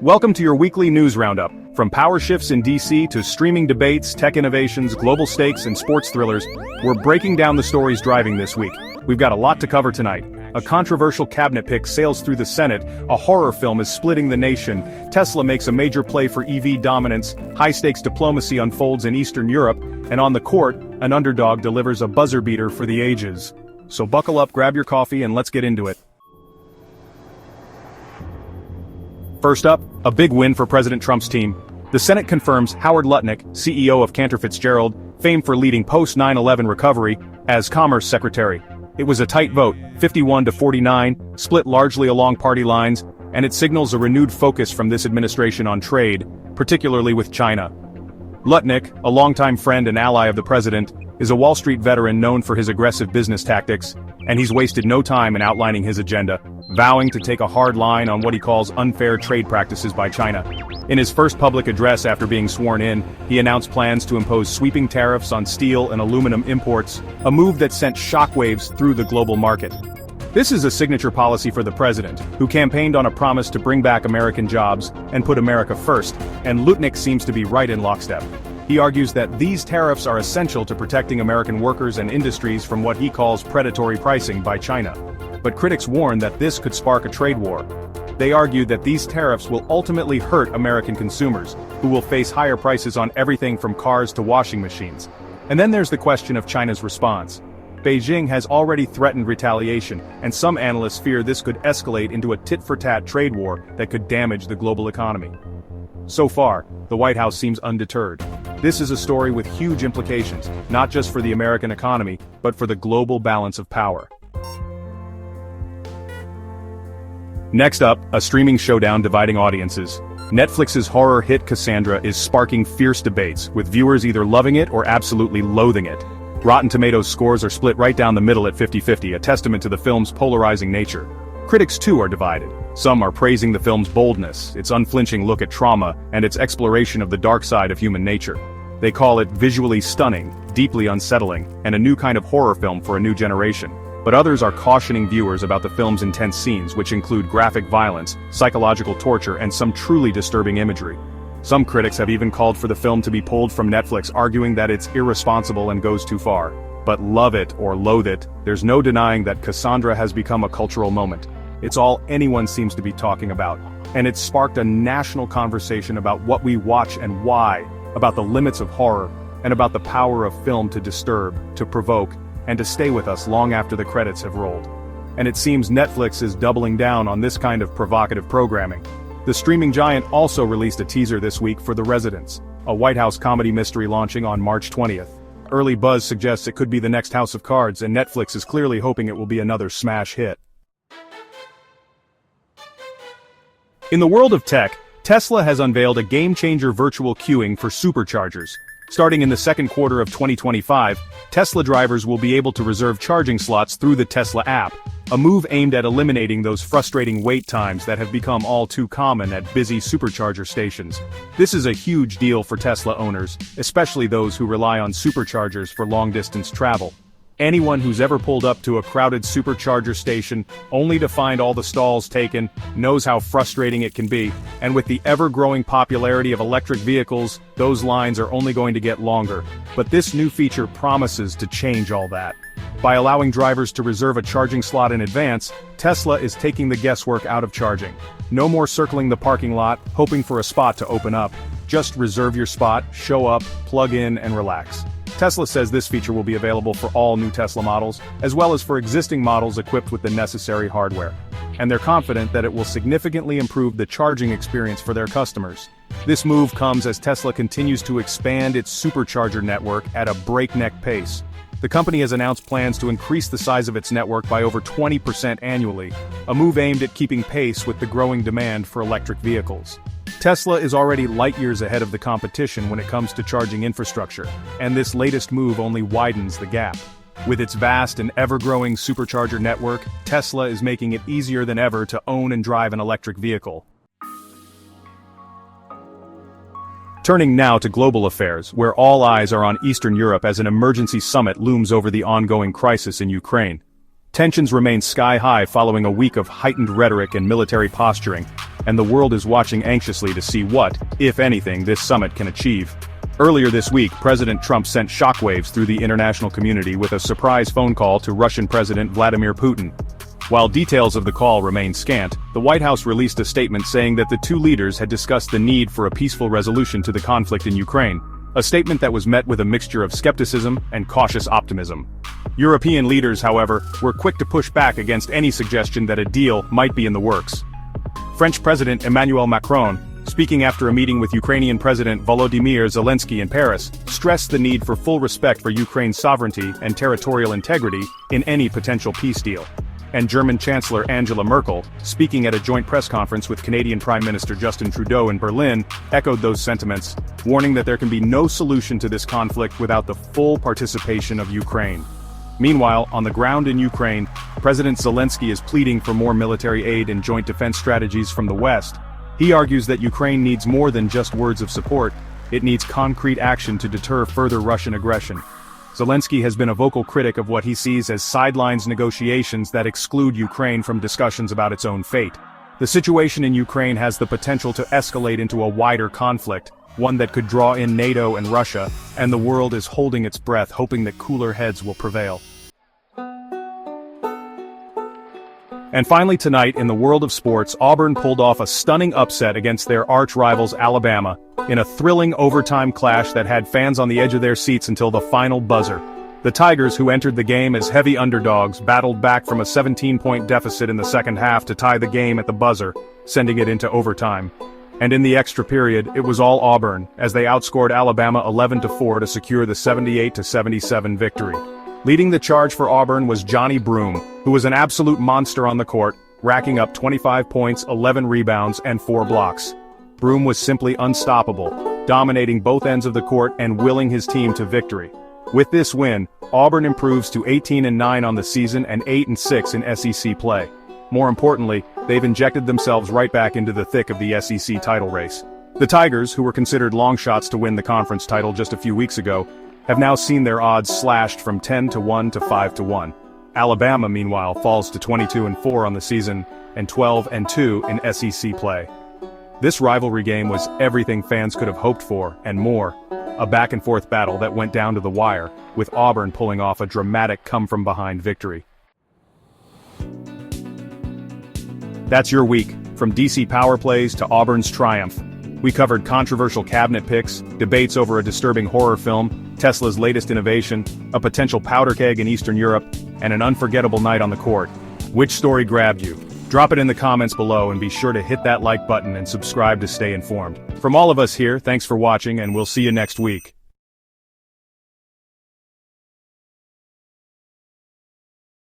Welcome to your weekly news roundup. From power shifts in DC to streaming debates, tech innovations, global stakes, and sports thrillers, we're breaking down the stories driving this week. We've got a lot to cover tonight. A controversial cabinet pick sails through the Senate, a horror film is splitting the nation, Tesla makes a major play for EV dominance, high-stakes diplomacy unfolds in Eastern Europe, and on the court, an underdog delivers a buzzer-beater for the ages. So buckle up, grab your coffee, and let's get into it. First up, a big win for President Trump's team. The Senate confirms Howard Lutnick, CEO of Cantor Fitzgerald, famed for leading post-9/11 recovery, as Commerce Secretary. It was a tight vote, 51-49, split largely along party lines, and it signals a renewed focus from this administration on trade, particularly with China. Lutnick, a longtime friend and ally of the president, is a Wall Street veteran known for his aggressive business tactics, and he's wasted no time in outlining his agenda, vowing to take a hard line on what he calls unfair trade practices by China. In his first public address after being sworn in, he announced plans to impose sweeping tariffs on steel and aluminum imports, a move that sent shockwaves through the global market. This is a signature policy for the president, who campaigned on a promise to bring back American jobs and put America first, and Lutnick seems to be right in lockstep. He argues that these tariffs are essential to protecting American workers and industries from what he calls predatory pricing by China. But critics warn that this could spark a trade war. They argue that these tariffs will ultimately hurt American consumers, who will face higher prices on everything from cars to washing machines. And then there's the question of China's response. Beijing has already threatened retaliation, and some analysts fear this could escalate into a tit-for-tat trade war that could damage the global economy. So far, the White House seems undeterred. This is a story with huge implications, not just for the American economy, but for the global balance of power. Next up, a streaming showdown dividing audiences. Netflix's horror hit Cassandra is sparking fierce debates, with viewers either loving it or absolutely loathing it. Rotten Tomatoes scores are split right down the middle at 50-50, a testament to the film's polarizing nature. Critics too are divided. Some are praising the film's boldness, its unflinching look at trauma, and its exploration of the dark side of human nature. They call it visually stunning, deeply unsettling, and a new kind of horror film for a new generation. But others are cautioning viewers about the film's intense scenes, which include graphic violence, psychological torture, and some truly disturbing imagery. Some critics have even called for the film to be pulled from Netflix, arguing that it's irresponsible and goes too far. But love it or loathe it, there's no denying that Cassandra has become a cultural moment. It's all anyone seems to be talking about. And it's sparked a national conversation about what we watch and why, about the limits of horror, and about the power of film to disturb, to provoke, and to stay with us long after the credits have rolled. And it seems Netflix is doubling down on this kind of provocative programming. The streaming giant also released a teaser this week for The Residents, a White House comedy mystery launching on March 20th. Early buzz suggests it could be the next House of Cards, and Netflix is clearly hoping it will be another smash hit. In the world of tech, Tesla has unveiled a game-changer virtual queuing for superchargers. Starting in the second quarter of 2025, Tesla drivers will be able to reserve charging slots through the Tesla app, a move aimed at eliminating those frustrating wait times that have become all too common at busy supercharger stations. This is a huge deal for Tesla owners, especially those who rely on superchargers for long-distance travel. Anyone who's ever pulled up to a crowded supercharger station, only to find all the stalls taken, knows how frustrating it can be, and with the ever-growing popularity of electric vehicles, those lines are only going to get longer. But this new feature promises to change all that. By allowing drivers to reserve a charging slot in advance, Tesla is taking the guesswork out of charging. No more circling the parking lot, hoping for a spot to open up. Just reserve your spot, show up, plug in, and relax. Tesla says this feature will be available for all new Tesla models, as well as for existing models equipped with the necessary hardware. And they're confident that it will significantly improve the charging experience for their customers. This move comes as Tesla continues to expand its supercharger network at a breakneck pace. The company has announced plans to increase the size of its network by over 20% annually, a move aimed at keeping pace with the growing demand for electric vehicles. Tesla is already light years ahead of the competition when it comes to charging infrastructure, and this latest move only widens the gap. With its vast and ever-growing supercharger network, Tesla is making it easier than ever to own and drive an electric vehicle. Turning now to global affairs, where all eyes are on Eastern Europe as an emergency summit looms over the ongoing crisis in Ukraine. Tensions remain sky-high following a week of heightened rhetoric and military posturing, and the world is watching anxiously to see what, if anything, this summit can achieve. Earlier this week, President Trump sent shockwaves through the international community with a surprise phone call to Russian President Vladimir Putin. While details of the call remain scant, the White House released a statement saying that the two leaders had discussed the need for a peaceful resolution to the conflict in Ukraine, a statement that was met with a mixture of skepticism and cautious optimism. European leaders, however, were quick to push back against any suggestion that a deal might be in the works. French President Emmanuel Macron, speaking after a meeting with Ukrainian President Volodymyr Zelensky in Paris, stressed the need for full respect for Ukraine's sovereignty and territorial integrity in any potential peace deal. And German Chancellor Angela Merkel, speaking at a joint press conference with Canadian Prime Minister Justin Trudeau in Berlin, echoed those sentiments, warning that there can be no solution to this conflict without the full participation of Ukraine. Meanwhile, on the ground in Ukraine, President Zelensky is pleading for more military aid and joint defense strategies from the West. He argues that Ukraine needs more than just words of support, it needs concrete action to deter further Russian aggression. Zelensky has been a vocal critic of what he sees as sidelines negotiations that exclude Ukraine from discussions about its own fate. The situation in Ukraine has the potential to escalate into a wider conflict, one that could draw in NATO and Russia, and the world is holding its breath hoping that cooler heads will prevail. And finally tonight, in the world of sports, Auburn pulled off a stunning upset against their arch-rivals Alabama, in a thrilling overtime clash that had fans on the edge of their seats until the final buzzer. The Tigers, who entered the game as heavy underdogs, battled back from a 17-point deficit in the second half to tie the game at the buzzer, sending it into overtime. And in the extra period, it was all Auburn, as they outscored Alabama 11-4 to secure the 78-77 victory. Leading the charge for Auburn was Johnny Broome, who was an absolute monster on the court, racking up 25 points, 11 rebounds, and 4 blocks. Broome was simply unstoppable, dominating both ends of the court and willing his team to victory. With this win, Auburn improves to 18-9 on the season and 8-6 in SEC play. More importantly, they've injected themselves right back into the thick of the SEC title race. The Tigers, who were considered long shots to win the conference title just a few weeks ago, have now seen their odds slashed from 10-1 to 5-1. Alabama, meanwhile, falls to 22-4 on the season and 12-2 in SEC play. This rivalry game was everything fans could have hoped for, and more. A back-and-forth battle that went down to the wire, with Auburn pulling off a dramatic come-from-behind victory. That's your week, from DC power plays to Auburn's triumph. We covered controversial cabinet picks, debates over a disturbing horror film, Tesla's latest innovation, a potential powder keg in Eastern Europe, and an unforgettable night on the court. Which story grabbed you? Drop it in the comments below and be sure to hit that like button and subscribe to stay informed. From all of us here, thanks for watching and we'll see you next week.